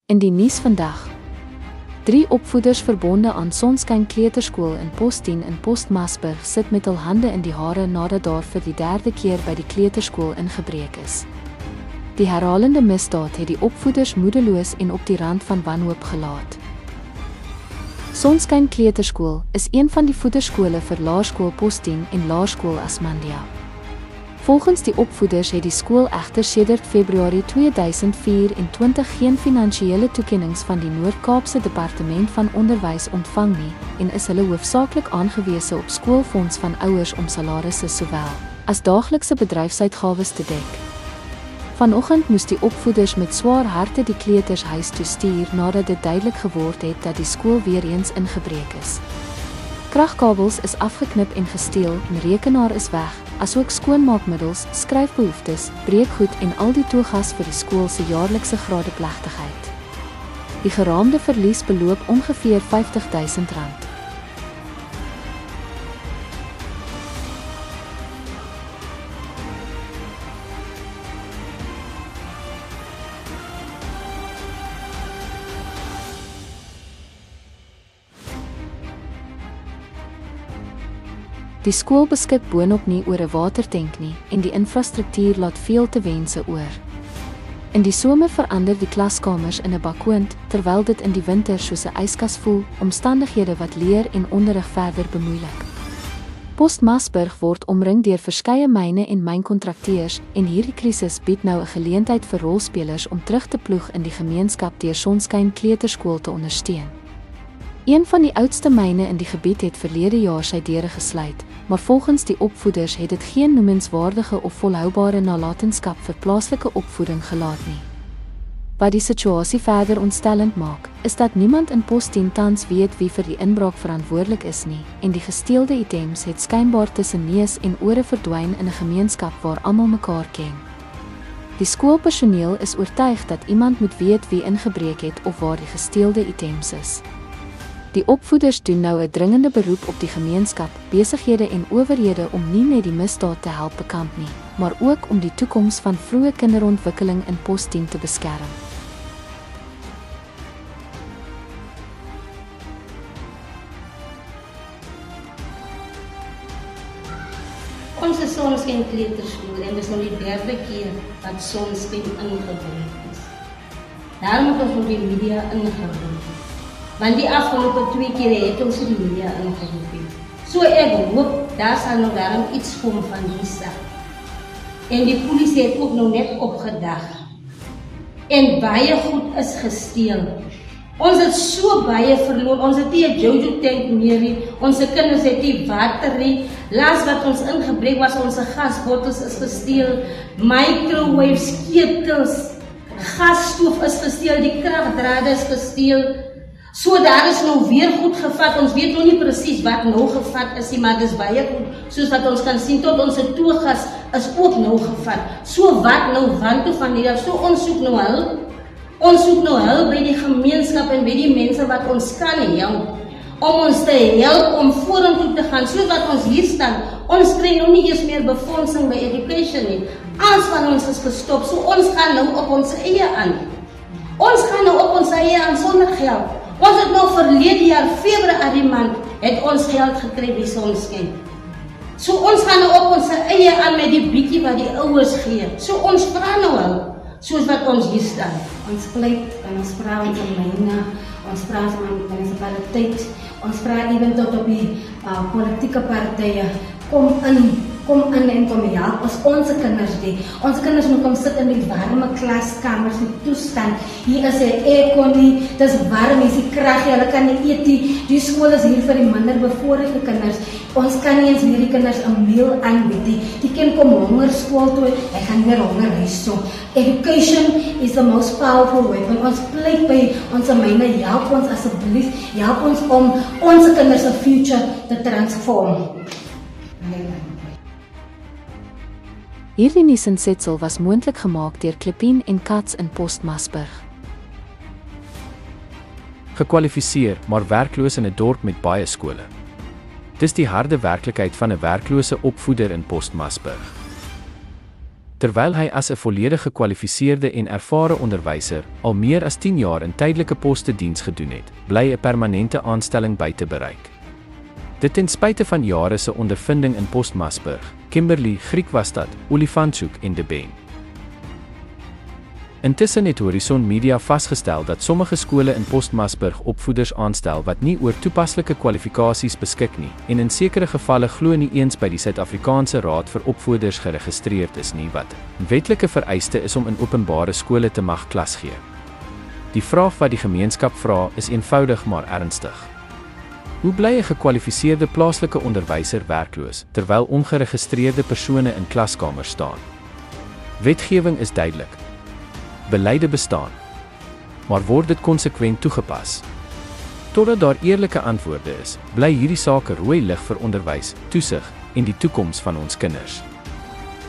In die nuus vandag. 3 opvoeders verbonde aan Sonskyn Kleuterskool in Post10 in Postmasburg sit met hul hande in die hare nadat daar vir die 3de keer by die kleuterskool ingebreek is. Die herhalende misdaad het die opvoeders moedeloos en op die rand van wanhoop gelaat. Sonskyn Kleuterskool is een van die voederskole vir Laerskool Post10 en Laerskool Asmandia. Volgens die opvoeders het die skool egter sedert Februarie 2024 geen finansiële toekennings van die Noord-Kaapse Departement van Onderwys ontvang nie en is hulle hoofsaaklik aangewese op skoolfonds van ouers om salarisse sowel as daaglikse bedryfsuitgawes te dek. Vanoggend moes die opvoeders met swaar harte die kleuters huis toe stuur nadat dit duidelik geword het dat die skool weer eens ingebreek is. Kragkabels is afgeknip en gesteel en rekenaar is weg, asook skoonmaakmiddels, skryfbehoeftes, breekgoed en al die toegas vir die skool se jaarlikse gradeplegtigheid. Die geraamde verlies beloop ongeveer R50.000. Die skool beskik boonop nie oor 'n watertank nie en die infrastruktuur laat veel te wense oor. In die somer verander die klaskamers in 'n bakkoond, terwyl dit in die winter soos 'n yskas voel, omstandighede wat leer en onderrig verder bemoeilik. Postmasburg word omring deur verskeie myne en mynkontrakteurs en hierdie krisis bied nou 'n geleentheid vir rolspelers om terug te ploeg in die gemeenskap deur Sonskyn Kleuterskool te ondersteun. Een van die oudste myne in die gebied het verlede jaar sy deure gesluit, maar volgens die opvoeders het dit geen noemenswaardige of volhoubare nalatenskap vir plaaslike opvoeding gelaat nie. Wat die situasie verder ontstellend maak, is dat niemand in Post10 tans weet wie vir die inbraak verantwoordelik is nie, en die gesteelde items het skynbaar tussen neus en ore verdwyn in 'n gemeenskap waar almal mekaar ken. Die skoolpersoneel is oortuig dat iemand moet weet wie ingebreek het of waar die gesteelde items is. Die opvoeders doen nou 'n dringende beroep op die gemeenskap, besighede en owerhede om nie net die misdaad te help bekamp nie, maar ook om die toekoms van vroeë kinderontwikkeling in Post10 te beskerm. Ons is Sonskyn Kleuterskool en dis nou die 3de keer dat Sonskyn ingebreek is. Daarom het ons op die media ingeroep. Want die afgelope 2 keer het ons die media ingeroep. So ek hoop, daar sal nou daarom iets kom van die saak. En die polisie het ook nou net opgedag. En baie goed is gesteel. Ons het so baie verloor, ons het nie 'n Jojo tank meer nie, ons kinders het nie water nie, laas wat ons ingebreek was, ons gasbottels is gesteel, microwaves, ketels, gasstoof is gesteel, die kragdrade is gesteel. So daar is nou weer goed gevat, ons weet nog nie presies wat nou gevat is nie, maar dis baie goed, soos wat ons kan sien, tot ons toegas is ook nou gevat. So wat nou want toe van hier, so ons soek nou hulp by die gemeenskap en by die mense wat ons kan help, om ons te help om vorentoe te gaan, soos wat ons hier staan, ons kry nou nie eers meer befondsing by education nie, alles van ons is gestop, so ons gaan nou op ons eie aan. Ons gaan nou op ons eie aan sonder geld. Ons het nou verlede jaar, Februarie maand, het ons geld gekry by Sonskyn. So ons gaan nou op ons eie aan met die bietjie wat die ouers gee. So ons vra nou al, soos wat ons hier staan. Ons pleit en ons vra ons myne, ons vra ons munisipaliteit, ons vra ewen tot op die politieke partye, kom in en kom help ons kinders die. Ons kinders moet kom sit in die warme klaskamers met toestand. Hier is 'n aircon nie, dis warm, hier is die krag, hulle kan nie eet nie. Die skool is hier vir die minder bevoorregte kinders. Ons kan nie eens hierdie kinders 'n meal aanbied nie. Die kind kom honger skool toe, hy gaan weer honger huis toe. Education is the most powerful weapon. Ons pleit by ons myne, help ons asseblief, help ons om ons kinders se future te transform. Hierdie nuusinsetsel was moontlik gemaak deur Klippien en Kats in Postmasburg. Gekwalifiseer, maar werkloos in 'n dorp met baie skole. Dis die harde werklikheid van 'n werklose opvoeder in Postmasburg. Terwyl hy as 'n volledig gekwalifiseerde en ervare onderwyser al meer as 10 jaar in tydelike poste diens gedoen het, bly 'n permanente aanstelling by te bereik. Dit ten spyte van jare se ondervinding in Postmasburg, Kimberley, Griekwastad, Olifantshoek en De Bem. Intussen het Horison Media vasgestel dat sommige skole in Postmasburg opvoeders aanstel wat nie oor toepaslike kwalifikasies beskik nie en in sekere gevalle glo nie eens by die Suid-Afrikaanse Raad vir Opvoeders geregistreerd is nie wat 'n wetlike vereiste is om in openbare skole te mag klas gee. Die vraag wat die gemeenskap vra is eenvoudig maar ernstig. Hoe bly 'n gekwalifiseerde plaaslike onderwyser werkloos terwyl ongeregistreerde persone in klaskamers staan? Wetgewing is duidelik. Beleide bestaan. Maar word dit konsekwent toegepas? Totdat daar eerlike antwoorde is, bly hierdie sake rooi lig vir onderwys, toesig en die toekoms van ons kinders.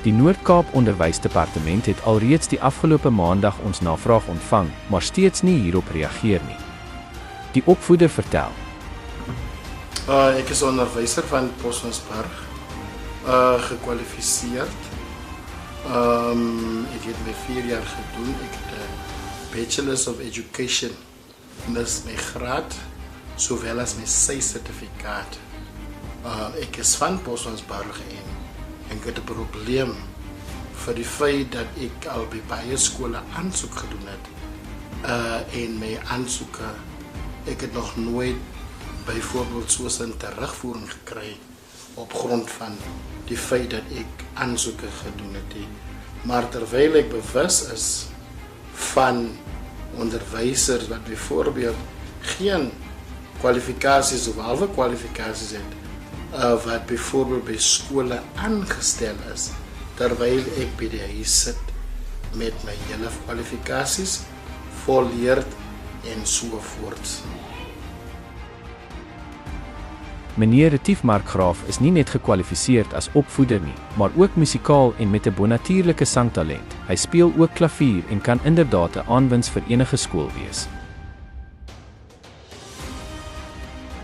Die Noord-Kaap Onderwysdepartement het alreeds die afgelope maandag ons navraag ontvang, maar steeds nie hierop reageer nie. Die opvoeder vertel. Ek is onderwyser van Postmasburg, gekwalifiseerd. Ek het my 4 jaar gedoen. Ek het 'n Bachelor's of Education. Dis my graad, sowel as my C-sertifikaat. Ek is van Postmasburg en ek het 'n probleem vir die feit dat ek al by baie skole aansoek gedoen het. En my aansoeke, ek het nog nooit byvoorbeeld soos 'n terugvoering gekry op grond van die feit dat ek aansoeke gedoen het. Maar terwyl ek bewus is van onderwysers wat byvoorbeeld geen kwalifikasies of halwe kwalifikasies het, wat byvoorbeeld by skole aangestel is, terwyl ek by die huis sit met my hele kwalifikasies, volleerd en so voort. Meneer Retief Markgraaf is nie net gekwalifiseerd as opvoeder nie, maar ook musikaal en met 'n bonatuurlike sangtalent. Hy speel ook klavier en kan inderdaad 'n aanwinst vir enige skool wees.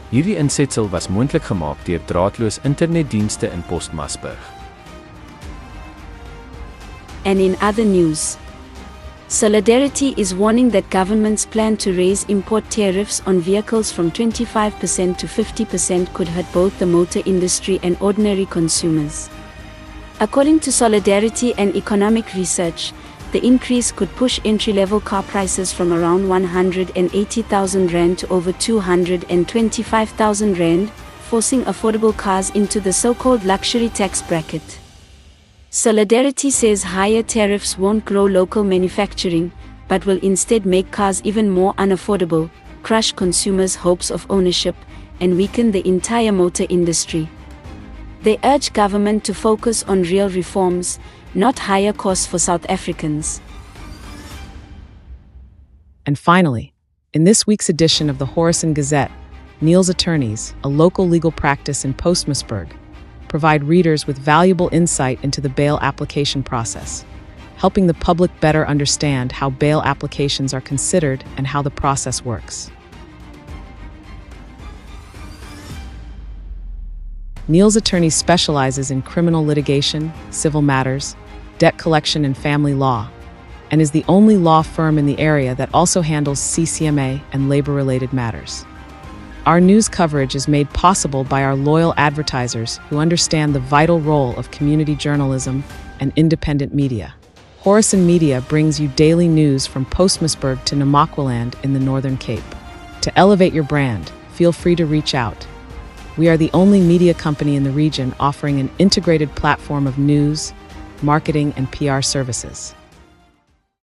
Hierdie insetsel was moontlik gemaak deur draadloos internetdienste in Postmasburg. And in other news, Solidarity is warning that government's plan to raise import tariffs on vehicles from 25% to 50% could hurt both the motor industry and ordinary consumers. According to Solidarity and Economic Research, the increase could push entry-level car prices from around 180,000 rand to over 225,000 rand, forcing affordable cars into the so-called luxury tax bracket. Solidarity says higher tariffs won't grow local manufacturing, but will instead make cars even more unaffordable, crush consumers' hopes of ownership, and weaken the entire motor industry. They urge government to focus on real reforms, not higher costs for South Africans. And finally, in this week's edition of the Horison Gazette, Neil's Attorneys, a local legal practice in Postmasburg, provide readers with valuable insight into the bail application process, helping the public better understand how bail applications are considered and how the process works. Neil's Attorneys specializes in criminal litigation, civil matters, debt collection, and family law, and is the only law firm in the area that also handles CCMA and labor-related matters. Our news coverage is made possible by our loyal advertisers who understand the vital role of community journalism and independent media. Horison Media brings you daily news from Postmasburg to Namakwaland in the Northern Cape. To elevate your brand, feel free to reach out. We are the only media company in the region offering an integrated platform of news, marketing, and PR services.